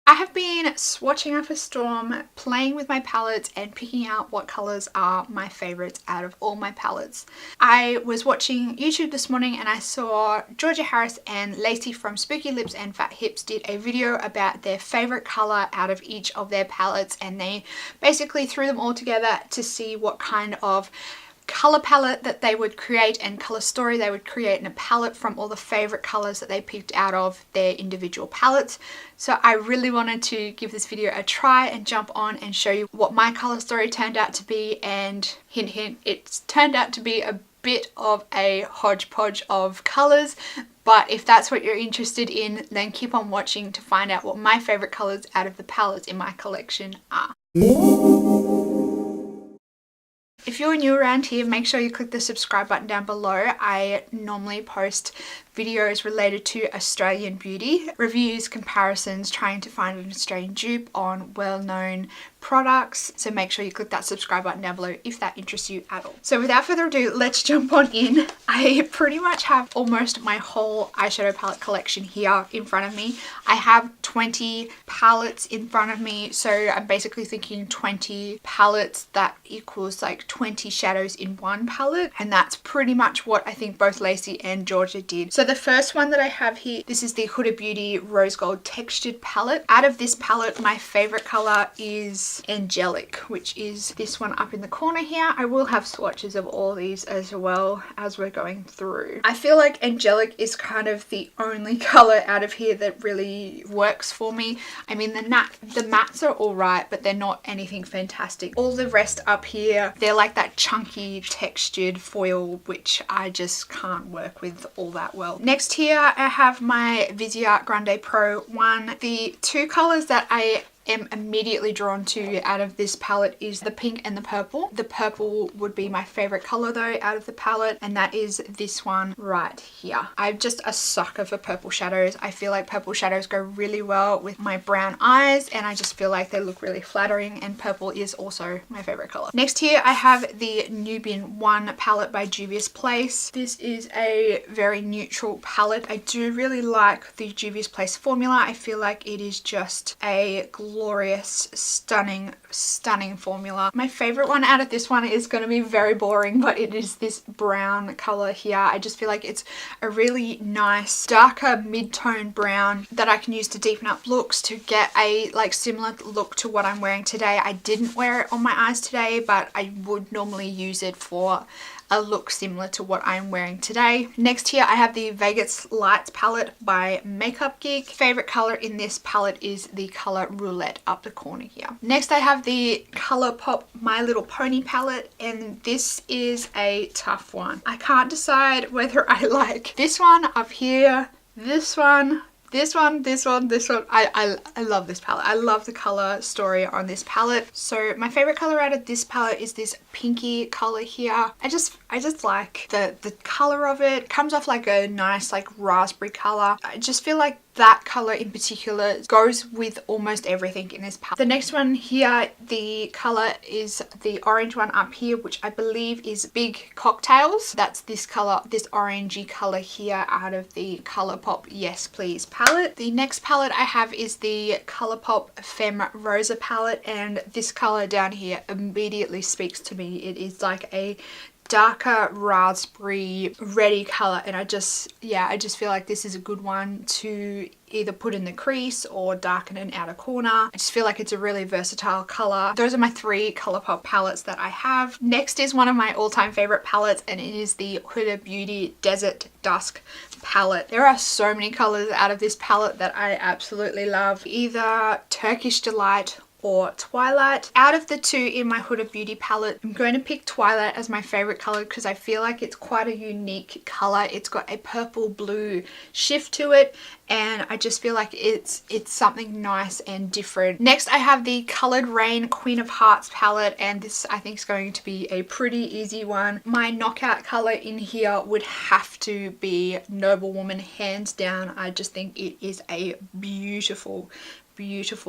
I have been swatching up a storm, playing with my palettes and picking out what colours are my favourites out of all my palettes. I was watching YouTube this morning and I saw Georgia Harris and Lacie from Spooky Lips and Fat Hips did a video about their favourite colour out of each of their palettes, and they basically threw them all together to see what kind of color palette that they would create and color story they would create in a palette from all the favorite colors that they picked out of their individual palettes. So I really wanted to give this video a try and jump on and show you what my color story turned out to be, and hint hint, it's turned out to be a bit of a hodgepodge of colors. But if that's what you're interested in, then keep on watching to find out what my favorite colors out of the palettes in my collection are. If you're new around here, make sure you click the subscribe button down below. I normally post videos related to Australian beauty, reviews, comparisons, trying to find an Australian dupe on well-known products. So make sure you click that subscribe button down below if that interests you at all. So without further ado, let's jump on in. I pretty much have almost my whole eyeshadow palette collection here in front of me. I have 20 palettes in front of me, so I'm basically thinking 20 palettes, that equals like 20 shadows in one palette, and that's pretty much what I think both Lacie and Georgia did. So the first one that I have here, this is the Huda Beauty Rose Gold Textured palette. Out of this palette, my favorite color is Angelic, which is this one up in the corner here. I will have swatches of all these as well as we're going through. I feel like Angelic is kind of the only color out of here that really works for me. I mean, the mattes are all right, but they're not anything fantastic. All the rest up here, they're like that chunky textured foil, which I just can't work with all that well. Next here, I have my Viseart Grande Pro 1. The two colors that I am immediately drawn to out of this palette is the pink and the purple. The purple would be my favorite color though out of the palette, and that is this one right here. I'm just a sucker for purple shadows. I feel like purple shadows go really well with my brown eyes, and I just feel like they look really flattering, and purple is also my favorite color. Next here I have the Nubian 1 palette by Juvia's Place. This is a very neutral palette. I do really like the Juvia's Place formula. I feel like it is just a glorious, stunning formula. My favorite one out of this one is going to be very boring, but it is this brown color here. I just feel like it's a really nice darker mid-tone brown that I can use to deepen up looks to get a like similar look to what I'm wearing today. I didn't wear it on my eyes today, but I would normally use it for a look similar to what I'm wearing today. Next here I have the Vegas Lights palette by Makeup Geek. Favorite color in this palette is the color Roulette up the corner here. Next I have the Colourpop My Little Pony palette, and this is a tough one. I can't decide whether I like this one up here, this one, this one. I love this palette. I love the color story on this palette. So my favorite color out of this palette is this pinky color here. I just like the color of it. It comes off like a nice like raspberry color. I just feel like that color in particular goes with almost everything in this palette. The next one here, the color is the orange one up here, which I believe is Big Cocktails. That's this color, this orangey color here out of the Colourpop Yes Please palette. The next palette I have is the Colourpop Femme Rosa palette, and this color down here immediately speaks to me. It is like a darker raspberry reddy color, and I just feel like this is a good one to either put in the crease or darken an outer corner. I just feel like it's a really versatile color. Those are my 3 Colourpop palettes that I have. Next is one of my all-time favorite palettes, and it is the Huda Beauty Desert Dusk palette. There are so many colors out of this palette that I absolutely love. Either Turkish Delight or Twilight. Out of the 2 in my Huda Beauty palette, I'm going to pick Twilight as my favorite color because I feel like it's quite a unique color. It's got a purple blue shift to it, and I just feel like it's something nice and different. Next I have the colored Raine Queen of Hearts palette, and this I think is going to be a pretty easy one. My knockout color in here would have to be Noble Woman, hands down. I just think it is a beautiful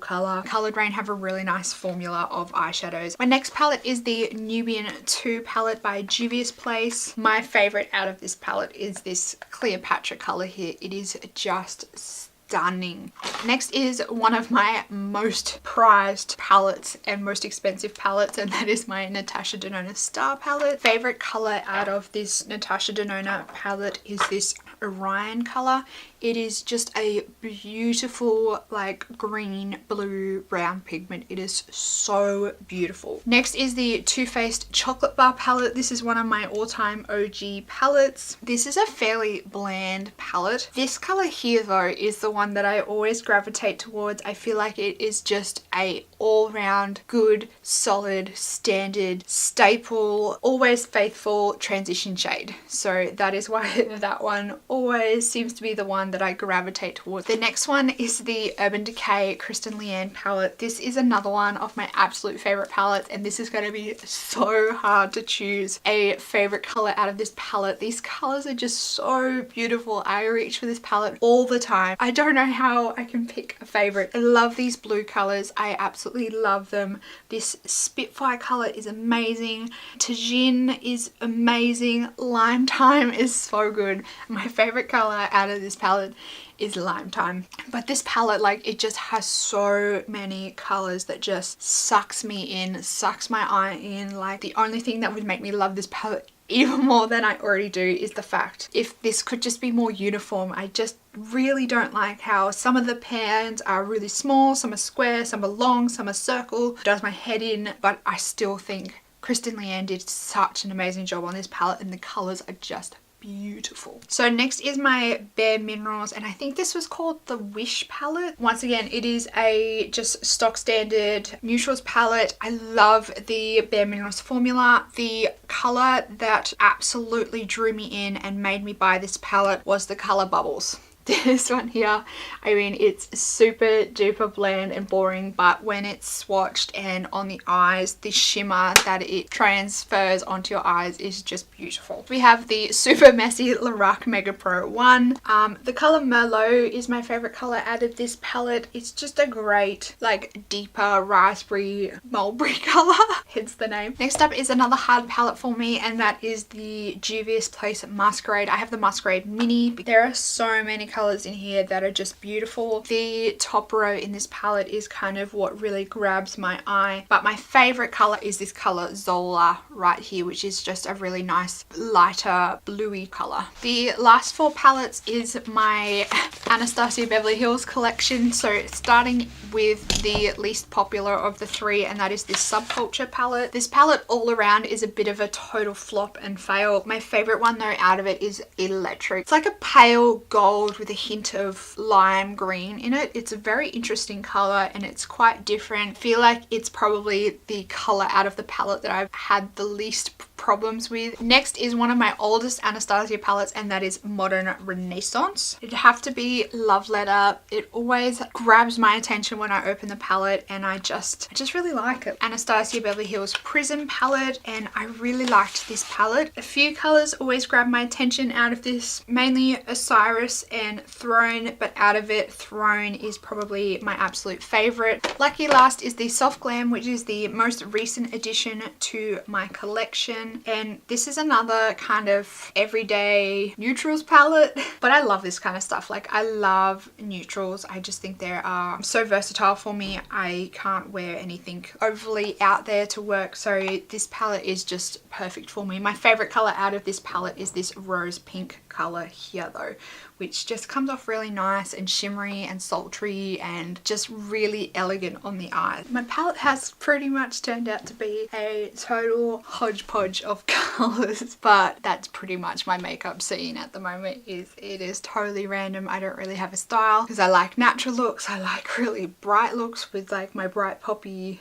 color. Colored Raine have a really nice formula of eyeshadows. My next palette is the Nubian 2 palette by Juvia's Place. My favorite out of this palette is this Cleopatra color here. It is just stunning. Next is one of my most prized palettes and most expensive palettes, and that is my Nastasha Denona Star palette. Favorite color out of this Nastasha Denona palette is this Raine color. It is just a beautiful like green blue brown pigment. It is so beautiful. Next is the Too Faced Chocolate Bar palette. This is one of my all-time OG palettes. This is a fairly bland palette. This color here though is the one that I always gravitate towards. I feel like it is just a all-round good, solid, standard, staple, always faithful transition shade. So that is why that one always seems to be the one that I gravitate towards. The next one is the Urban Decay Kristen Leanne palette. This is another one of my absolute favorite palettes, and this is going to be so hard to choose a favorite color out of this palette. These colors are just so beautiful. I reach for this palette all the time. I don't know how I can pick a favorite. I love these blue colors. I absolutely love them. This Spitfire color is amazing. Tajin is amazing. Lime Time is so good. My favorite color out of this palette is Lime Time. But this palette, like, it just has so many colors that just sucks me in, sucks my eye in. Like, the only thing that would make me love this palette even more than I already do is the fact if this could just be more uniform. I just really don't like how some of the pans are really small, some are square, some are long, some are circle. It does my head in, but I still think Kristen Leanne did such an amazing job on this palette, and the colors are just beautiful. So next is my BareMinerals, and I think this was called the Wish palette. Once again, it is a just stock standard neutrals palette. I love the BareMinerals formula. The color that absolutely drew me in and made me buy this palette was the color Bubbles. This one here, I mean, it's super duper bland and boring, but when it's swatched and on the eyes, the shimmer that it transfers onto your eyes is just beautiful. We have the super messy Lorac Mega Pro 1. The color Merlot is my favorite color out of this palette. It's just a great, like, deeper raspberry mulberry color, hence the name. Next up is another hard palette for me, and that is the Juvia's Place Masquerade. I have the Masquerade Mini. There are so many colors in here that are just beautiful. The top row in this palette is kind of what really grabs my eye, but my favorite color is this color Zola right here, which is just a really nice lighter bluey color. The last four palettes is my Anastasia Beverly Hills collection. So starting with the least popular of the three, and that is this Subculture palette. This palette all around is a bit of a total flop and fail. My favorite one though out of it is Electric. It's like a pale gold with a hint of lime green in it. It's a very interesting color and it's quite different. I feel like it's probably the color out of the palette that I've had the least problems with. Next is one of my oldest Anastasia palettes, and that is Modern Renaissance. It'd have to be Love Letter. It always grabs my attention when I open the palette, and I just really like it. Anastasia Beverly Hills Prism palette, and I really liked this palette. A few colors always grab my attention out of this, mainly Osiris and Throne, but out of it, Throne is probably my absolute favorite. Lucky last is the Soft Glam, which is the most recent addition to my collection. And this is another kind of everyday neutrals palette, but I love this kind of stuff. Like, I love neutrals. I just think they are so versatile for me. I can't wear anything overly out there to work, so this palette is just perfect for me. My favorite color out of this palette is this rose pink color here though, which just comes off really nice and shimmery and sultry and just really elegant on the eye. My palette has pretty much turned out to be a total hodgepodge of colors, but that's pretty much my makeup scene at the moment. It is totally random. I don't really have a style because I like natural looks. I like really bright looks with like my bright poppy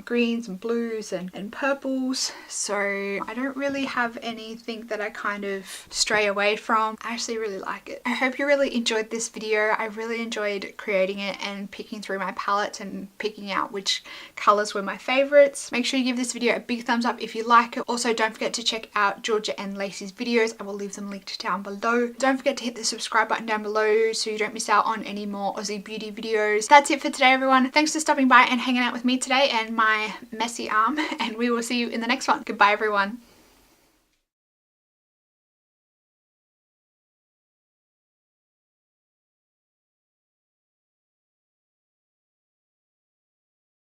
greens and blues and purples. So I don't really have anything that I kind of stray away from. I actually really like it. I hope you really enjoyed this video. I really enjoyed creating it and picking through my palette and picking out which colors were my favorites. Make sure you give this video a big thumbs up if you like it. Also, don't forget to check out Georgia and Lacie's videos. I will leave them linked down below. Don't forget to hit the subscribe button down below so you don't miss out on any more Aussie beauty videos. That's it for today, everyone. Thanks for stopping by and hanging out with me today and my messy arm, and we will see you in the next one. Goodbye, everyone.